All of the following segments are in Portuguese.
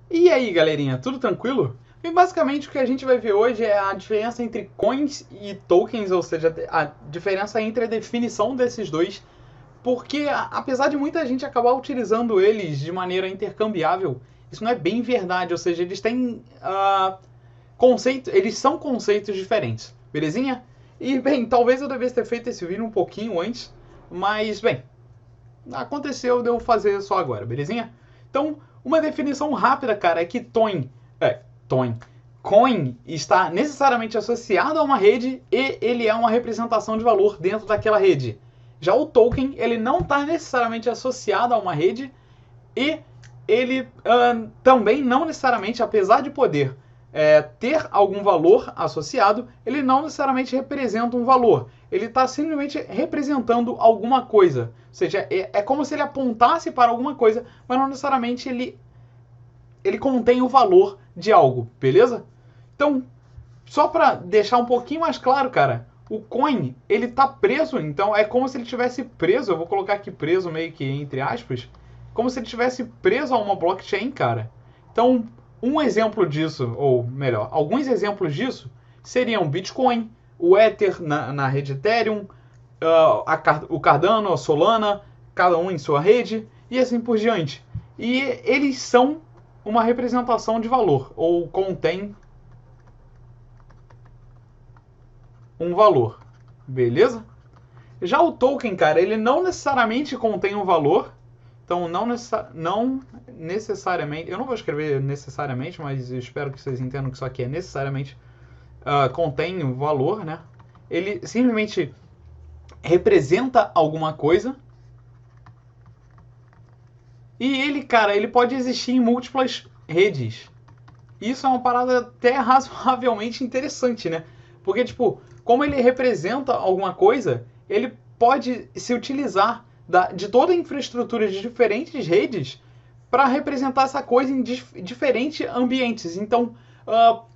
E aí, galerinha, tudo tranquilo? E basicamente o que a gente vai ver hoje é a diferença entre coins e tokens, ou seja, a diferença entre a definição desses dois, porque apesar de muita gente acabar utilizando eles de maneira intercambiável, isso não é bem verdade, ou seja, eles têm eles são conceitos diferentes, belezinha? E bem, talvez eu devesse ter feito esse vídeo um pouquinho antes, mas bem, aconteceu de eu fazer só agora, belezinha? Então, uma definição rápida, cara, é que coin está necessariamente associado a uma rede e ele é uma representação de valor dentro daquela rede. Já o token, ele não está necessariamente associado a uma rede e ele também não necessariamente, apesar de poder ter algum valor associado, ele não necessariamente representa um valor. Ele está simplesmente representando alguma coisa. Ou seja, é como se ele apontasse para alguma coisa, mas não necessariamente ele contém o valor de algo, beleza? Então, só para deixar um pouquinho mais claro, cara, o coin, ele tá preso, então é como se ele tivesse preso, eu vou colocar aqui preso meio que entre aspas, como se ele tivesse preso a uma blockchain, cara. Então, um exemplo disso, ou melhor, alguns exemplos disso seriam Bitcoin, o Ether na rede Ethereum, o Cardano, a Solana, cada um em sua rede, e assim por diante. E eles são uma representação de valor, ou contém um valor, beleza? Já o token, cara, ele não necessariamente contém um valor, então não necessariamente, eu não vou escrever necessariamente, mas eu espero que vocês entendam que isso aqui é necessariamente contém um valor, né? Ele simplesmente representa alguma coisa e ele, cara, ele pode existir em múltiplas redes. Isso é uma parada até razoavelmente interessante, né? Porque, tipo, como ele representa alguma coisa, ele pode se utilizar de toda a infraestrutura de diferentes redes para representar essa coisa em diferentes ambientes. Então,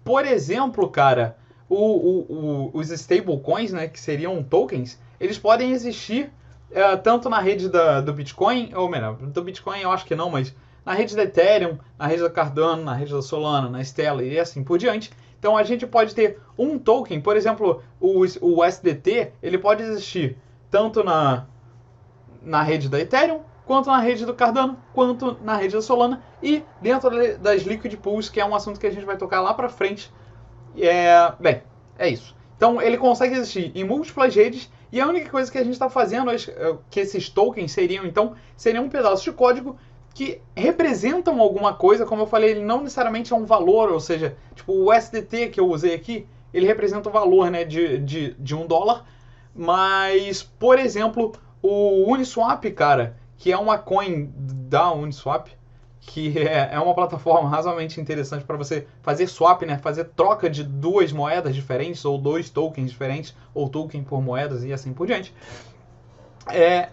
por exemplo, cara, os stablecoins, né, que seriam tokens, eles podem existir tanto na rede do Bitcoin, ou melhor, do Bitcoin eu acho que não, mas na rede da Ethereum, na rede da Cardano, na rede da Solana, na Stellar e assim por diante. Então a gente pode ter um token, por exemplo, o SDT, ele pode existir tanto na rede da Ethereum, quanto na rede do Cardano, quanto na rede da Solana e dentro das Liquid Pools, que é um assunto que a gente vai tocar lá para frente. Bem, é isso. Então ele consegue existir em múltiplas redes e a única coisa que a gente está fazendo é que esses tokens seriam um pedaço de código que representam alguma coisa, como eu falei, ele não necessariamente é um valor, ou seja, tipo o SDT que eu usei aqui, ele representa o valor, né, de $1, mas, por exemplo, o Uniswap, cara, que é uma coin da Uniswap, que é uma plataforma razoavelmente interessante para você fazer swap, né? Fazer troca de duas moedas diferentes, ou dois tokens diferentes, ou token por moedas e assim por diante.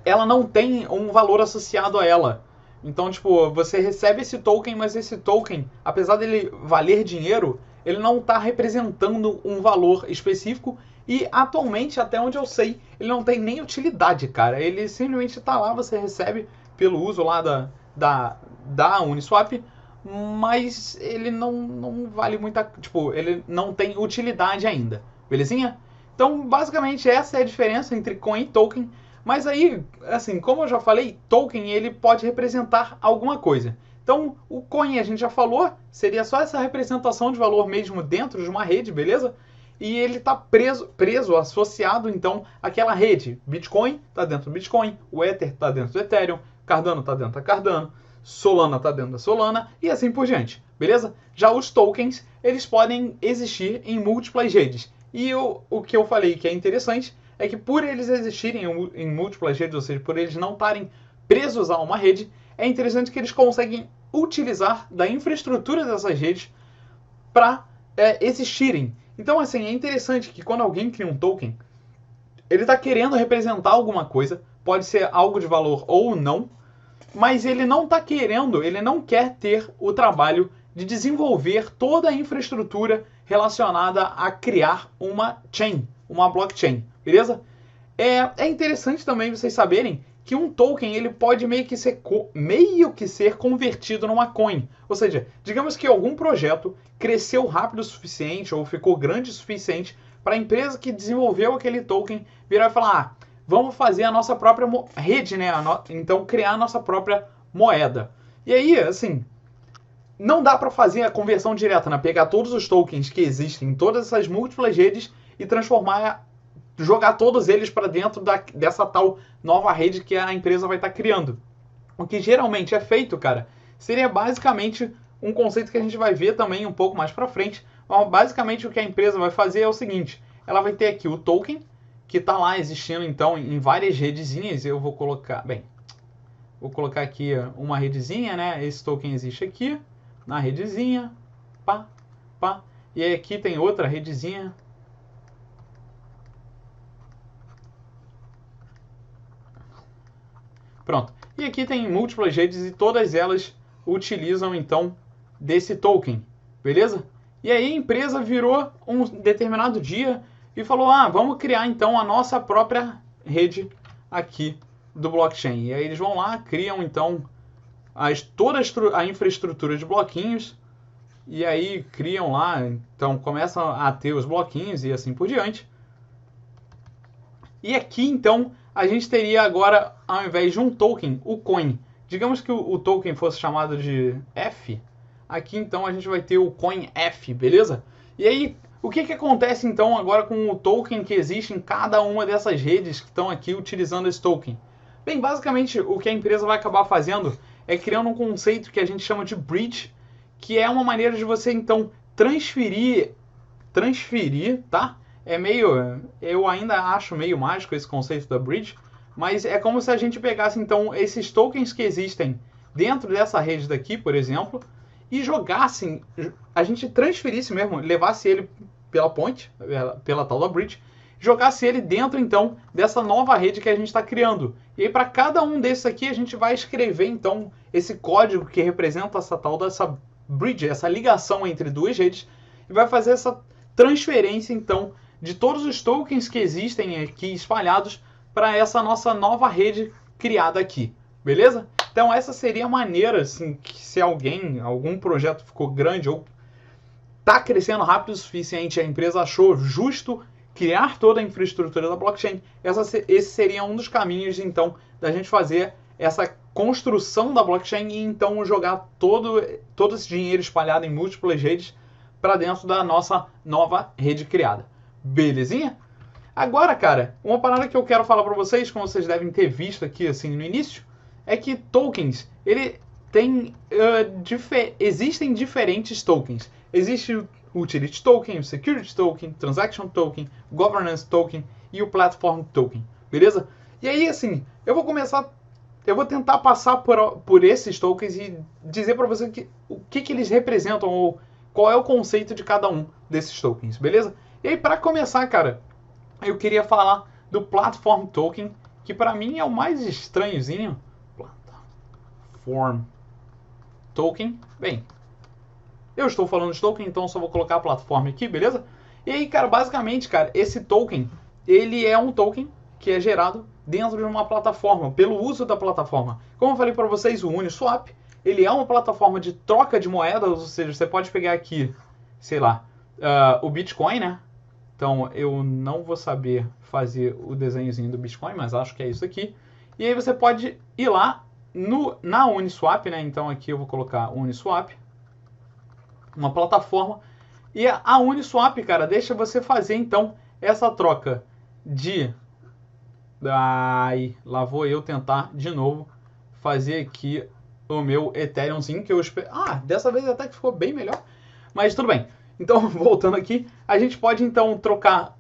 Ela não tem um valor associado a ela. Então, tipo, você recebe esse token, mas esse token, apesar dele valer dinheiro, ele não está representando um valor específico e atualmente, até onde eu sei, ele não tem nem utilidade, cara. Ele simplesmente está lá, você recebe pelo uso lá da Uniswap, mas ele não vale muita. Tipo, ele não tem utilidade ainda. Belezinha? Então, basicamente, essa é a diferença entre coin e token. Mas aí, assim, como eu já falei, token ele pode representar alguma coisa. Então, o coin a gente já falou, seria só essa representação de valor mesmo dentro de uma rede, beleza? E ele está preso, associado então àquela rede. Bitcoin está dentro do Bitcoin, o Ether está dentro do Ethereum, Cardano está dentro da Cardano, Solana está dentro da Solana e assim por diante, beleza? Já os tokens, eles podem existir em múltiplas redes. E o que eu falei que é interessante é que por eles existirem em múltiplas redes, ou seja, por eles não estarem presos a uma rede, é interessante que eles conseguem utilizar da infraestrutura dessas redes para existirem. Então, assim, é interessante que quando alguém cria um token, ele está querendo representar alguma coisa, pode ser algo de valor ou não, mas ele não está querendo, ele não quer ter o trabalho de desenvolver toda a infraestrutura relacionada a criar uma chain, uma blockchain, beleza? É interessante também vocês saberem que um token ele pode meio que ser convertido numa coin. Ou seja, digamos que algum projeto cresceu rápido o suficiente ou ficou grande o suficiente para a empresa que desenvolveu aquele token virar e falar, vamos fazer a nossa própria rede, né? Então criar a nossa própria moeda. E aí, assim, não dá para fazer a conversão direta, né? Pegar todos os tokens que existem em todas essas múltiplas redes e jogar todos eles para dentro dessa tal nova rede que a empresa vai estar criando. O que geralmente é feito, cara, seria basicamente um conceito que a gente vai ver também um pouco mais para frente. Mas basicamente o que a empresa vai fazer é o seguinte, ela vai ter aqui o token, que está lá existindo então em várias redezinhas. Eu vou colocar aqui uma redezinha, né? Esse token existe aqui na redezinha, pá, pá. E aí aqui tem outra redezinha. Pronto. E aqui tem múltiplas redes e todas elas utilizam então desse token, beleza? E aí a empresa virou um determinado dia e falou, vamos criar então a nossa própria rede aqui do blockchain. E aí eles vão lá, criam então toda a infraestrutura de bloquinhos e aí criam lá, então começam a ter os bloquinhos e assim por diante. E aqui então a gente teria agora, ao invés de um token, o coin. Digamos que o token fosse chamado de F. Aqui então a gente vai ter o coin F, beleza? E aí, o que acontece então agora com o token que existe em cada uma dessas redes que estão aqui utilizando esse token? Bem, basicamente o que a empresa vai acabar fazendo é criando um conceito que a gente chama de bridge, que é uma maneira de você então transferir, tá? Eu ainda acho meio mágico esse conceito da bridge, mas é como se a gente pegasse então esses tokens que existem dentro dessa rede daqui, por exemplo, e jogasse, a gente transferisse mesmo, levasse ele pela ponte, pela tal da bridge, jogasse ele dentro então dessa nova rede que a gente está criando. E aí para cada um desses aqui a gente vai escrever então esse código que representa essa tal dessa bridge, essa ligação entre duas redes, e vai fazer essa transferência então de todos os tokens que existem aqui espalhados para essa nossa nova rede criada aqui, beleza? Então essa seria a maneira, assim, que se algum projeto ficou grande ou está crescendo rápido o suficiente, a empresa achou justo criar toda a infraestrutura da blockchain, esse seria um dos caminhos, então, da gente fazer essa construção da blockchain e então jogar todo esse dinheiro espalhado em múltiplas redes para dentro da nossa nova rede criada. Belezinha? Agora, cara, uma parada que eu quero falar para vocês, como vocês devem ter visto aqui assim no início, é que tokens, existem diferentes tokens. Existe o Utility Token, o Security Token, Transaction Token, Governance Token e o Platform Token, beleza? E aí, assim, eu vou tentar passar por esses tokens e dizer para você o que eles representam ou qual é o conceito de cada um desses tokens, beleza? E aí, para começar, cara, eu queria falar do Platform Token, que para mim é o mais estranhozinho. Platform Token. Bem, eu estou falando de token, então só vou colocar a plataforma aqui, beleza? E aí, cara, basicamente, cara, esse token, ele é um token que é gerado dentro de uma plataforma, pelo uso da plataforma. Como eu falei para vocês, o Uniswap, ele é uma plataforma de troca de moedas, ou seja, você pode pegar aqui, sei lá, o Bitcoin, né? Então, eu não vou saber fazer o desenhozinho do Bitcoin, mas acho que é isso aqui. E aí você pode ir lá na Uniswap, né? Então, aqui eu vou colocar Uniswap, uma plataforma. E a Uniswap, cara, deixa você fazer, então, essa troca de... lá vou eu tentar, de novo, fazer aqui o meu Ethereumzinho, que eu espero... dessa vez até que ficou bem melhor. Mas tudo bem. Então, voltando aqui, a gente pode então trocar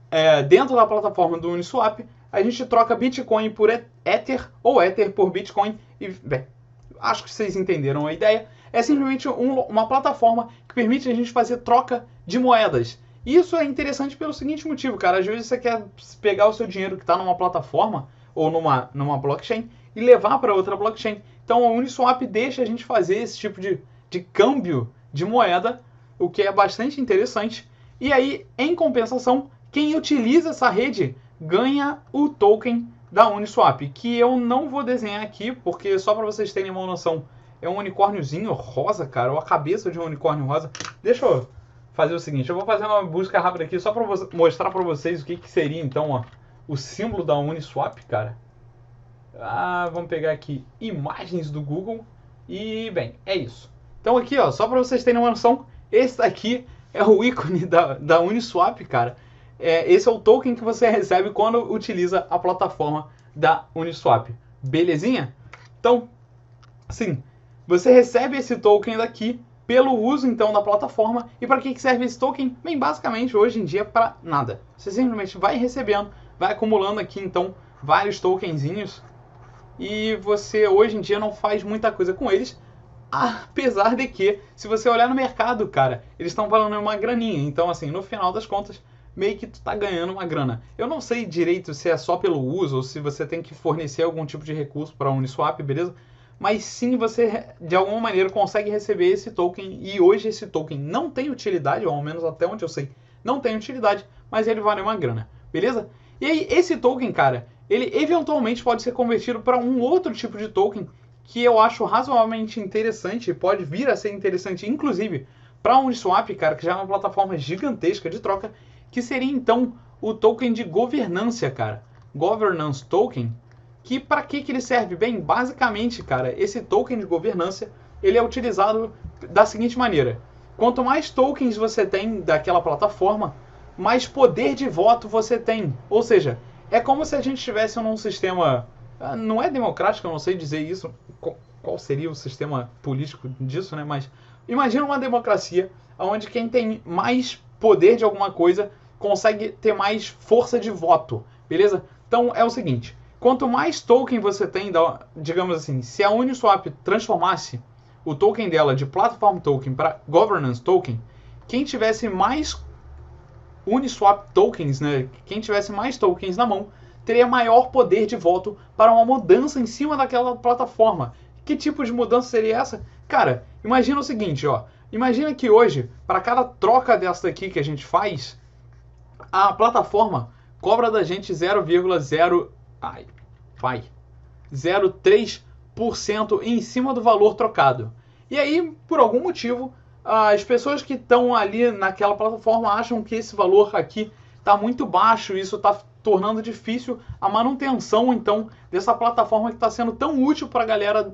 dentro da plataforma do Uniswap, a gente troca Bitcoin por Ether ou Ether por Bitcoin e, bem, acho que vocês entenderam a ideia. É simplesmente uma plataforma que permite a gente fazer troca de moedas. E isso é interessante pelo seguinte motivo, cara. Às vezes você quer pegar o seu dinheiro que está numa plataforma ou numa blockchain e levar para outra blockchain. Então, o Uniswap deixa a gente fazer esse tipo de câmbio de moeda, o que é bastante interessante. E aí, em compensação, quem utiliza essa rede ganha o token da Uniswap, que eu não vou desenhar aqui, porque só para vocês terem uma noção, é um unicórniozinho rosa, cara, ou a cabeça de um unicórnio rosa. Deixa eu fazer o seguinte, eu vou fazer uma busca rápida aqui só para mostrar para vocês o que seria então, ó, o símbolo da Uniswap, cara. Vamos pegar aqui imagens do Google e, bem, é isso. Então aqui, ó, só para vocês terem uma noção, esse daqui é o ícone da Uniswap, cara. Esse é o token que você recebe quando utiliza a plataforma da Uniswap. Belezinha? Então, sim, você recebe esse token daqui pelo uso, então, da plataforma. E para que serve esse token? Bem, basicamente, hoje em dia, para nada. Você simplesmente vai recebendo, vai acumulando aqui, então, vários tokenzinhos. E você, hoje em dia, não faz muita coisa com eles. Apesar de que, se você olhar no mercado, cara, eles estão falando uma graninha. Então, assim, no final das contas, meio que tu tá ganhando uma grana. Eu não sei direito se é só pelo uso ou se você tem que fornecer algum tipo de recurso para a Uniswap, beleza? Mas sim, você de alguma maneira consegue receber esse token e hoje esse token não tem utilidade, ou ao menos até onde eu sei, não tem utilidade, mas ele vale uma grana, beleza? E aí esse token, cara, ele eventualmente pode ser convertido para um outro tipo de token que eu acho razoavelmente interessante, pode vir a ser interessante, inclusive, para a Uniswap, cara, que já é uma plataforma gigantesca de troca, que seria então o token de governança, cara. Governance Token, que para que ele serve? Bem, basicamente, cara, esse token de governança, ele é utilizado da seguinte maneira. Quanto mais tokens você tem daquela plataforma, mais poder de voto você tem. Ou seja, é como se a gente estivesse num sistema... Não é democrático, eu não sei dizer isso, qual seria o sistema político disso, né? Mas imagina uma democracia onde quem tem mais poder de alguma coisa consegue ter mais força de voto, beleza? Então é o seguinte, quanto mais token você tem, digamos assim, se a Uniswap transformasse o token dela de Platform Token para Governance Token, quem tivesse mais Uniswap tokens, né? Quem tivesse mais tokens na mão, teria maior poder de voto para uma mudança em cima daquela plataforma. Que tipo de mudança seria essa? Cara, imagina o seguinte, ó. Imagina que hoje, para cada troca dessa aqui que a gente faz, a plataforma cobra da gente 0,03% em cima do valor trocado. E aí, por algum motivo, as pessoas que estão ali naquela plataforma acham que esse valor aqui está muito baixo, isso está tornando difícil a manutenção, então, dessa plataforma que está sendo tão útil para a galera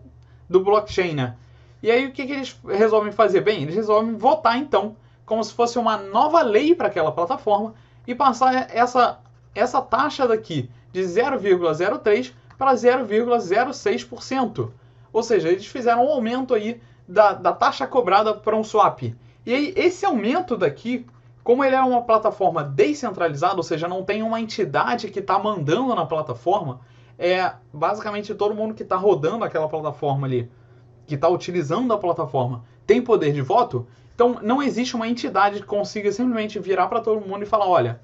do blockchain, né? E aí, o que eles resolvem fazer? Bem, eles resolvem votar, então, como se fosse uma nova lei para aquela plataforma e passar essa taxa daqui de 0,03 para 0,06%. Ou seja, eles fizeram um aumento aí da taxa cobrada para um swap. E aí, esse aumento daqui, como ele é uma plataforma descentralizada, ou seja, não tem uma entidade que está mandando na plataforma, basicamente todo mundo que está rodando aquela plataforma ali, que está utilizando a plataforma, tem poder de voto, então não existe uma entidade que consiga simplesmente virar para todo mundo e falar, olha,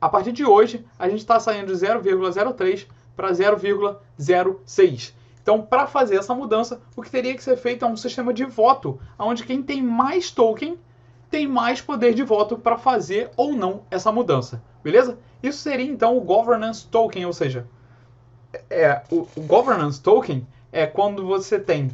a partir de hoje a gente está saindo de 0,03 para 0,06. Então, para fazer essa mudança, o que teria que ser feito é um sistema de voto, onde quem tem mais token tem mais poder de voto para fazer ou não essa mudança, beleza? Isso seria então o Governance Token, ou seja, o Governance Token é quando você tem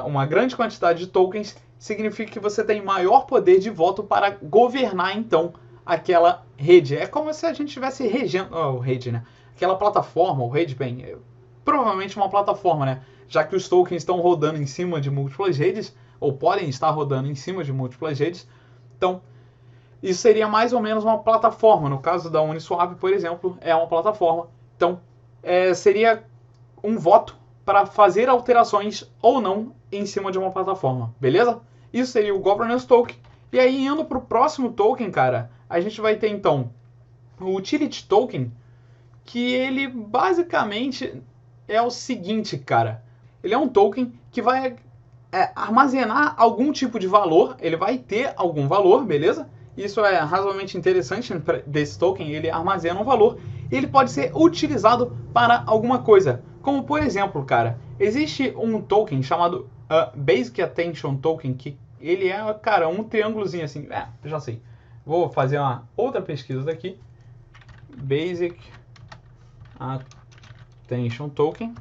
uma grande quantidade de tokens, significa que você tem maior poder de voto para governar então aquela rede. É como se a gente estivesse regendo rede, né? Aquela plataforma, ou rede, bem, provavelmente uma plataforma, né? Já que os tokens estão rodando em cima de múltiplas redes, ou podem estar rodando em cima de múltiplas redes. Então, isso seria mais ou menos uma plataforma. No caso da Uniswap, por exemplo, é uma plataforma. Então, seria um voto para fazer alterações ou não em cima de uma plataforma, beleza? Isso seria o Governance Token. E aí, indo para o próximo token, cara, a gente vai ter, então, o Utility Token, que ele basicamente é o seguinte, cara. Ele é um token que vai armazenar algum tipo de valor, ele vai ter algum valor, beleza? Isso é razoavelmente interessante desse token, ele armazena um valor e ele pode ser utilizado para alguma coisa. Como por exemplo, cara, existe um token chamado Basic Attention Token, que ele é, cara, um triângulozinho assim, já sei. Vou fazer uma outra pesquisa daqui. Basic Attention Token,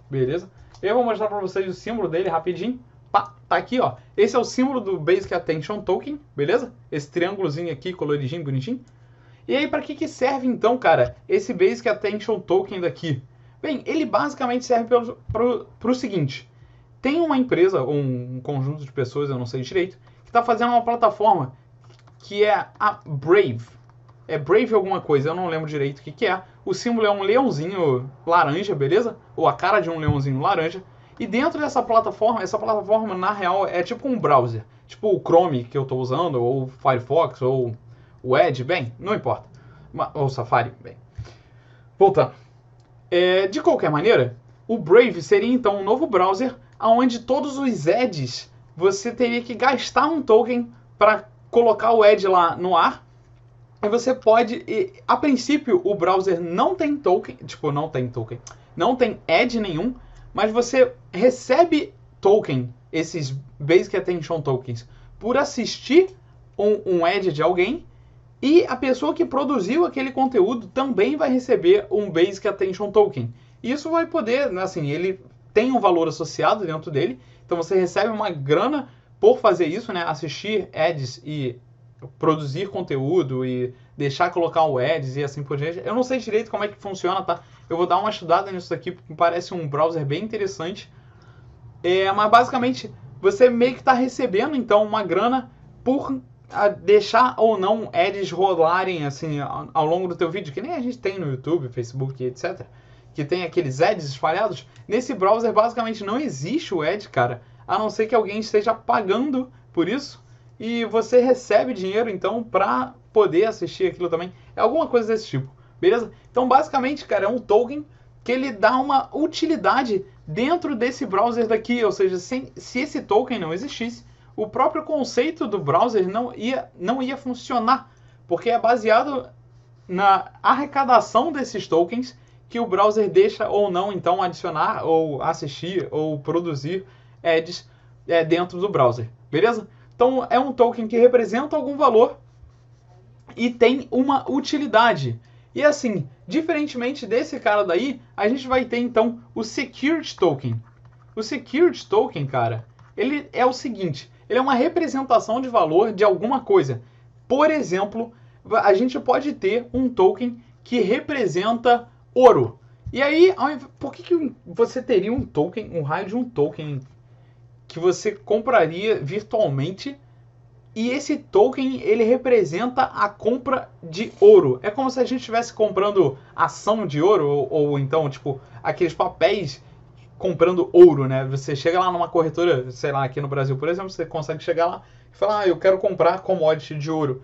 beleza? Eu vou mostrar para vocês o símbolo dele rapidinho. Pá, tá aqui, ó. Esse é o símbolo do Basic Attention Token, beleza? Esse triângulozinho aqui, coloridinho, bonitinho. E aí, para que serve então, cara, esse Basic Attention Token daqui? Bem, ele basicamente serve pro seguinte. Tem uma empresa, ou um conjunto de pessoas, eu não sei direito, que está fazendo uma plataforma que é a Brave. É Brave alguma coisa, eu não lembro direito o que é. O símbolo é um leãozinho laranja, beleza? Ou a cara de um leãozinho laranja. E dentro dessa plataforma, essa plataforma na real é tipo um browser. Tipo o Chrome que eu estou usando, ou o Firefox, ou o Edge, bem, não importa. Ou o Safari, bem. Voltando. De qualquer maneira, o Brave seria então um novo browser onde todos os Edges você teria que gastar um token para colocar o Edge lá no ar. E você pode, a princípio o browser não tem token, não tem Edge nenhum, mas você recebe token, esses Basic Attention Tokens, por assistir um Edge de alguém, e a pessoa que produziu aquele conteúdo também vai receber um Basic Attention Token. Isso vai poder, assim, ele tem um valor associado dentro dele, então você recebe uma grana por fazer isso, né? Assistir ads e produzir conteúdo e deixar colocar o ads e assim por diante. Eu não sei direito como é que funciona, tá? Eu vou dar uma estudada nisso aqui, porque parece um browser bem interessante. Mas basicamente, você meio que está recebendo, então, uma grana por deixar ou não ads rolarem assim ao longo do teu vídeo, que nem a gente tem no YouTube, Facebook, etc. Que tem aqueles ads espalhados. Nesse browser, basicamente, não existe o ad, cara, a não ser que alguém esteja pagando por isso. E você recebe dinheiro, então, para poder assistir aquilo também. É alguma coisa desse tipo, beleza? Então, basicamente, cara, é um token que ele dá uma utilidade dentro desse browser daqui. Ou seja, se esse token não existisse, o próprio conceito do browser não ia funcionar. Porque é baseado na arrecadação desses tokens que o browser deixa ou não, então, adicionar, ou assistir, ou produzir ads dentro do browser, beleza? Então, é um token que representa algum valor e tem uma utilidade. E assim, diferentemente desse cara daí, a gente vai ter então o Security Token. O Security Token, cara, ele é o seguinte, ele é uma representação de valor de alguma coisa. Por exemplo, a gente pode ter um token que representa ouro. E aí, por que você teria um token, um raio de um token que você compraria virtualmente, e esse token ele representa a compra de ouro? É como se a gente estivesse comprando ação de ouro, ou então, tipo, aqueles papéis comprando ouro, né? Você chega lá numa corretora, sei lá, aqui no Brasil, por exemplo, você consegue chegar lá e falar, eu quero comprar commodity de ouro.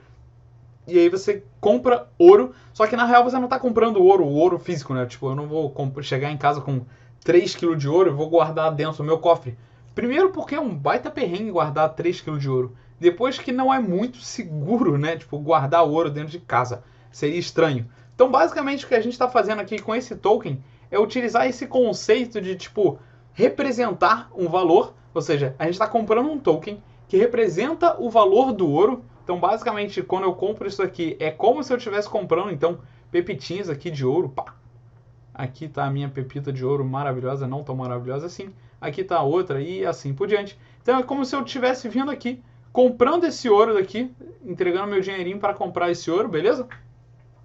E aí você compra ouro, só que na real você não está comprando o ouro físico, né? Tipo, eu não vou chegar em casa com 3 kg de ouro e vou guardar dentro do meu cofre. Primeiro porque é um baita perrengue guardar 3 kg de ouro. Depois que não é muito seguro, né? Tipo, guardar ouro dentro de casa. Seria estranho. Então, basicamente, o que a gente está fazendo aqui com esse token é utilizar esse conceito de, tipo, representar um valor. Ou seja, a gente está comprando um token que representa o valor do ouro. Então, basicamente, quando eu compro isso aqui, é como se eu estivesse comprando, então, pepitinhas aqui de ouro. Pá. Aqui está a minha pepita de ouro maravilhosa, não tão maravilhosa assim. Aqui está a outra e assim por diante. Então, é como se eu estivesse vindo aqui, comprando esse ouro daqui, entregando meu dinheirinho para comprar esse ouro, beleza?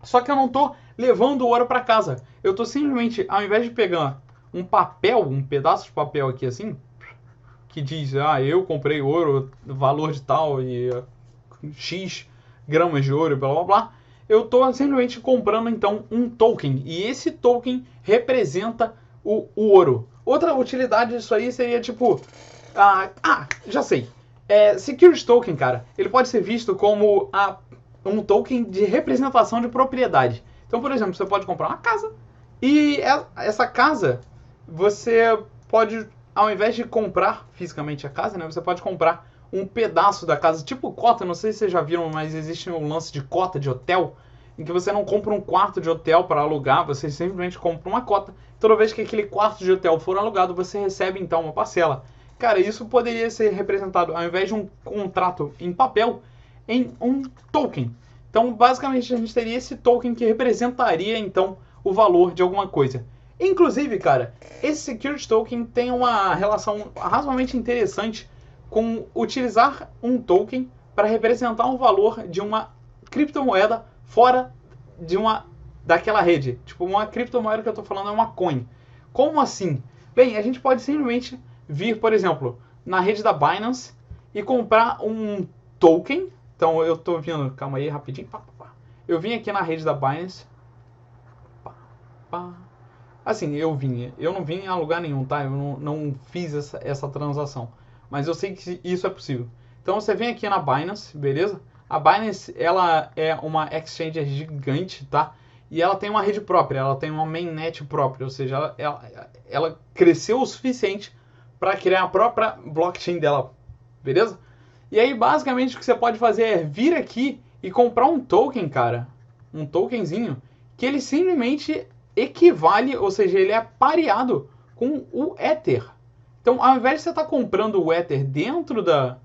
Só que eu não estou levando o ouro para casa. Eu estou simplesmente, ao invés de pegar um papel, um pedaço de papel aqui assim, que diz, eu comprei ouro, valor de tal e X gramas de ouro, blá blá blá, eu estou simplesmente comprando então um token. E esse token representa o ouro. Outra utilidade disso aí seria tipo, já sei. Security Token, cara, ele pode ser visto como um token de representação de propriedade. Então, por exemplo, você pode comprar uma casa e essa casa, você pode, ao invés de comprar fisicamente a casa, né, você pode comprar um pedaço da casa, tipo cota, não sei se vocês já viram, mas existe um lance de cota de hotel, em que você não compra um quarto de hotel para alugar, você simplesmente compra uma cota. Toda vez que aquele quarto de hotel for alugado, você recebe então uma parcela. Cara, isso poderia ser representado, ao invés de um contrato em papel, em um token. Então, basicamente, a gente teria esse token que representaria, então, o valor de alguma coisa. Inclusive, cara, esse Security Token tem uma relação razoavelmente interessante com utilizar um token para representar um valor de uma criptomoeda fora de daquela rede. Tipo, uma criptomoeda que eu estou falando é uma coin. Como assim? Bem, a gente pode simplesmente vir, por exemplo, na rede da Binance e comprar um token. Então eu estou vindo, calma aí, rapidinho. Eu vim aqui na rede da Binance. Assim, eu não vim a lugar nenhum, tá? Eu não fiz essa transação. Mas eu sei que isso é possível. Então você vem aqui na Binance, beleza? A Binance, ela é uma exchange gigante, tá? E ela tem uma rede própria, ela tem uma mainnet própria, ou seja, ela cresceu o suficiente para criar a própria blockchain dela, beleza? E aí, basicamente, o que você pode fazer é vir aqui e comprar um token, cara, um tokenzinho, que ele simplesmente equivale, ou seja, ele é pareado com o Ether. Então, ao invés de você estar comprando o Ether dentro da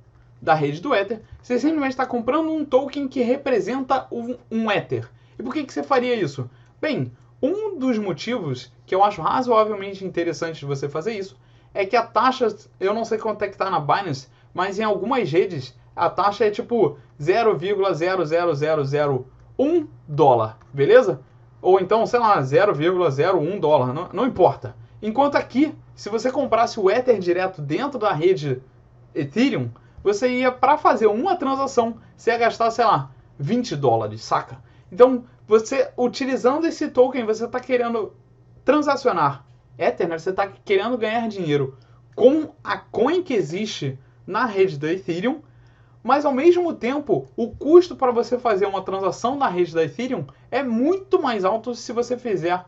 rede do Ether, você simplesmente está comprando um token que representa um Ether. E por que você faria isso? Bem, um dos motivos que eu acho razoavelmente interessante de você fazer isso é que a taxa, eu não sei quanto é que está na Binance, mas em algumas redes a taxa é tipo 0,00001 dólar, beleza? Ou então, sei lá, 0,01 dólar, não importa. Enquanto aqui, se você comprasse o Ether direto dentro da rede Ethereum, você ia, para fazer uma transação, você ia gastar, sei lá, 20 dólares, saca? Então, você, utilizando esse token, você está querendo transacionar Ether, né? Você está querendo ganhar dinheiro com a coin que existe na rede da Ethereum, mas ao mesmo tempo, o custo para você fazer uma transação na rede da Ethereum é muito mais alto se você fizer,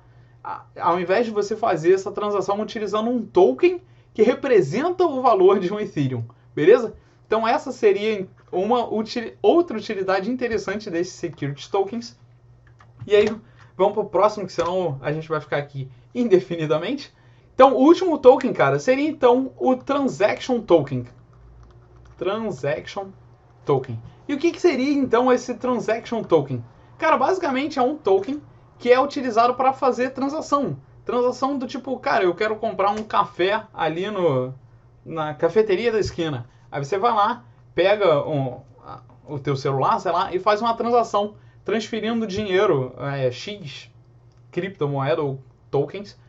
ao invés de você fazer essa transação utilizando um token que representa o valor de um Ethereum, beleza? Então essa seria outra utilidade interessante desses Security Tokens. E aí, vamos para o próximo, que senão a gente vai ficar aqui indefinidamente. Então, o último token, cara, seria então o Transaction Token. Transaction Token. E o que seria então esse Transaction Token? Cara, basicamente é um token que é utilizado para fazer transação. Transação do tipo, cara, eu quero comprar um café ali na cafeteria da esquina. Aí você vai lá, pega o teu celular, sei lá, e faz uma transação transferindo dinheiro, X, criptomoeda ou tokens,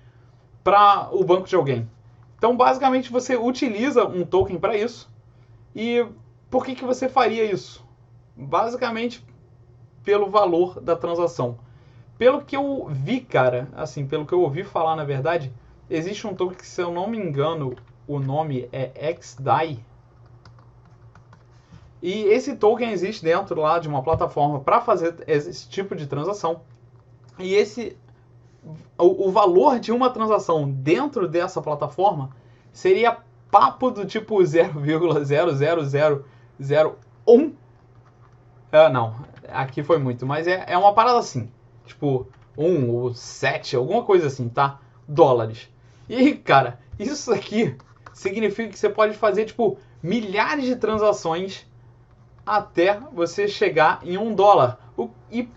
para o banco de alguém. Então, basicamente, você utiliza um token para isso. E por que você faria isso? Basicamente, pelo valor da transação. Pelo que eu vi, cara, assim, pelo que eu ouvi falar, na verdade, existe um token que, se eu não me engano, o nome é XDAI. E esse token existe dentro lá de uma plataforma para fazer esse tipo de transação. E o valor de uma transação dentro dessa plataforma seria papo do tipo 0,00001. Não, aqui foi muito, mas é uma parada assim. Tipo, 1 ou 7, alguma coisa assim, tá? Dólares. E aí, cara, isso aqui significa que você pode fazer, tipo, milhares de transações até você chegar em $1. E,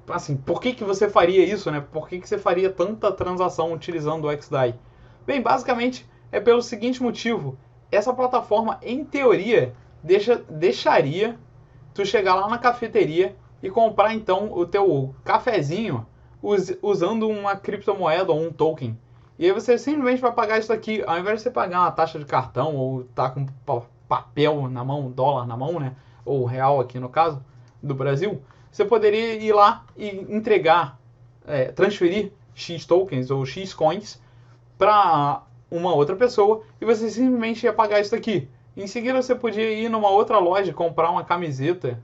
assim, por que você faria isso, né? Por que você faria tanta transação utilizando o XDAI? Bem, basicamente é pelo seguinte motivo. Essa plataforma, em teoria, deixaria tu chegar lá na cafeteria e comprar, então, o teu cafezinho usando uma criptomoeda ou um token. E aí você simplesmente vai pagar isso aqui, ao invés de você pagar uma taxa de cartão ou tá com papel na mão, dólar na mão, né? Ou real aqui no caso, do Brasil, você poderia ir lá e entregar, transferir X tokens ou X coins para uma outra pessoa e você simplesmente ia pagar isso aqui. Em seguida você podia ir numa outra loja e comprar uma camiseta.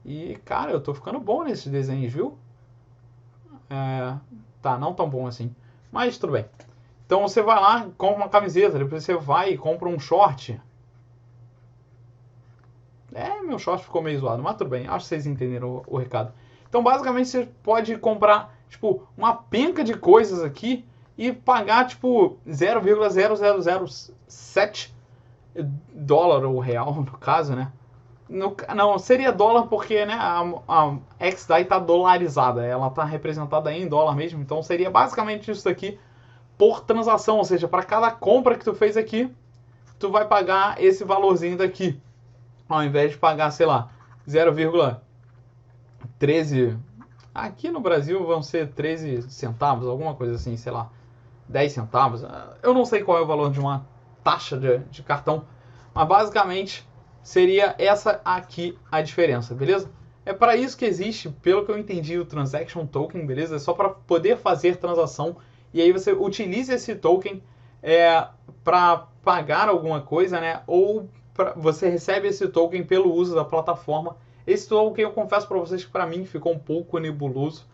E, cara, eu tô ficando bom nesses desenhos, viu? Tá, não tão bom assim, mas tudo bem. Então você vai lá, compra uma camiseta, depois você vai e compra um short. Meu short ficou meio zoado, mas tudo bem. Acho que vocês entenderam o recado. Então, basicamente, você pode comprar, tipo, uma penca de coisas aqui e pagar, tipo, 0,0007 dólar ou real, no caso, né? Não, seria dólar porque, né, a XDAI está dolarizada, ela está representada em dólar mesmo, então seria basicamente isso aqui por transação, ou seja, para cada compra que tu fez aqui, tu vai pagar esse valorzinho daqui, ao invés de pagar, sei lá, 0,13. Aqui no Brasil vão ser 13 centavos, alguma coisa assim, sei lá, 10 centavos. Eu não sei qual é o valor de uma taxa de cartão, mas basicamente seria essa aqui a diferença, beleza? É para isso que existe, pelo que eu entendi, o Transaction Token, beleza? É só para poder fazer transação e aí você utiliza esse token para pagar alguma coisa, né? Ou você recebe esse token pelo uso da plataforma. Esse token eu confesso para vocês que para mim ficou um pouco nebuloso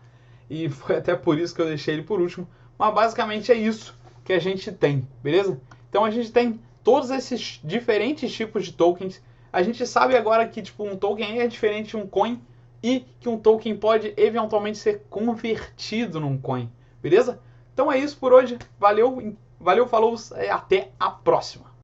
e foi até por isso que eu deixei ele por último. Mas basicamente é isso que a gente tem, beleza? Então a gente tem todos esses diferentes tipos de tokens. A gente sabe agora que tipo, um token é diferente de um coin e que um token pode eventualmente ser convertido num coin, beleza? Então é isso por hoje. Valeu, valeu, falou, até a próxima.